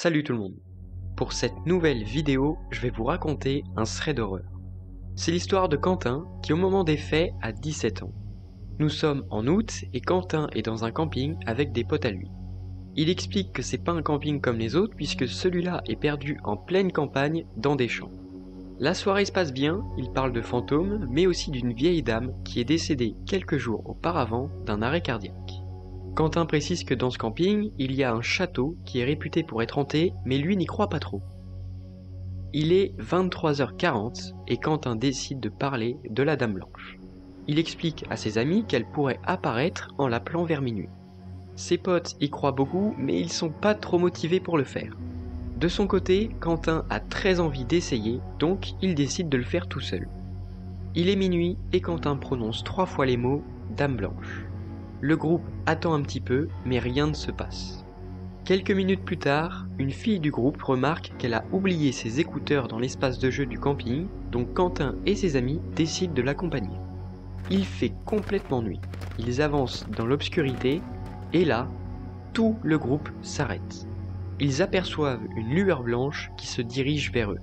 Salut tout le monde. Pour cette nouvelle vidéo, je vais vous raconter un thread d'horreur. C'est l'histoire de Quentin qui au moment des faits a 17 ans. Nous sommes en août et Quentin est dans un camping avec des potes à lui. Il explique que c'est pas un camping comme les autres puisque celui-là est perdu en pleine campagne dans des champs. La soirée se passe bien, il parle de fantômes mais aussi d'une vieille dame qui est décédée quelques jours auparavant d'un arrêt cardiaque. Quentin précise que dans ce camping, il y a un château qui est réputé pour être hanté, mais lui n'y croit pas trop. Il est 23h40 et Quentin décide de parler de la Dame Blanche. Il explique à ses amis qu'elle pourrait apparaître en l'appelant vers minuit. Ses potes y croient beaucoup, mais ils sont pas trop motivés pour le faire. De son côté, Quentin a très envie d'essayer, donc il décide de le faire tout seul. Il est minuit et Quentin prononce 3 fois les mots « Dame Blanche ». Le groupe attend un petit peu, mais rien ne se passe. Quelques minutes plus tard, une fille du groupe remarque qu'elle a oublié ses écouteurs dans l'espace de jeu du camping, donc Quentin et ses amis décident de l'accompagner. Il fait complètement nuit. Ils avancent dans l'obscurité, et là, tout le groupe s'arrête. Ils aperçoivent une lueur blanche qui se dirige vers eux.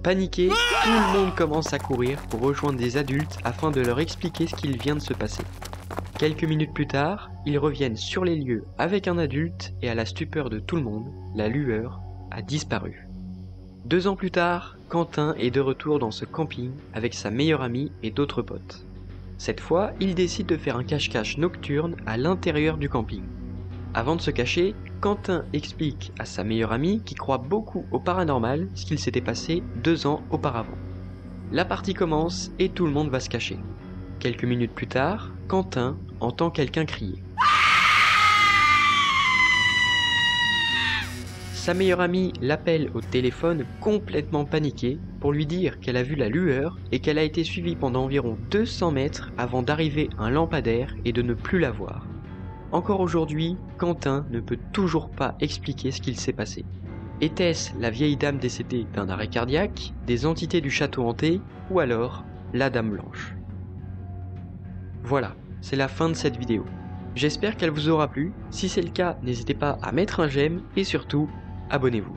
Paniqué, tout le monde commence à courir pour rejoindre des adultes afin de leur expliquer ce qu'il vient de se passer. Quelques minutes plus tard, ils reviennent sur les lieux avec un adulte et à la stupeur de tout le monde, la lueur a disparu. 2 ans plus tard, Quentin est de retour dans ce camping avec sa meilleure amie et d'autres potes. Cette fois, il décide de faire un cache-cache nocturne à l'intérieur du camping. Avant de se cacher, Quentin explique à sa meilleure amie qui croit beaucoup au paranormal ce qu'il s'était passé 2 ans auparavant. La partie commence et tout le monde va se cacher. Quelques minutes plus tard, Quentin entend quelqu'un crier. Sa meilleure amie l'appelle au téléphone complètement paniquée pour lui dire qu'elle a vu la lueur et qu'elle a été suivie pendant environ 200 mètres avant d'arriver à un lampadaire et de ne plus la voir. Encore aujourd'hui, Quentin ne peut toujours pas expliquer ce qu'il s'est passé. Était-ce la vieille dame décédée d'un arrêt cardiaque, des entités du château hanté ou alors la Dame Blanche ? Voilà, c'est la fin de cette vidéo. J'espère qu'elle vous aura plu. Si c'est le cas, n'hésitez pas à mettre un j'aime et surtout, abonnez-vous.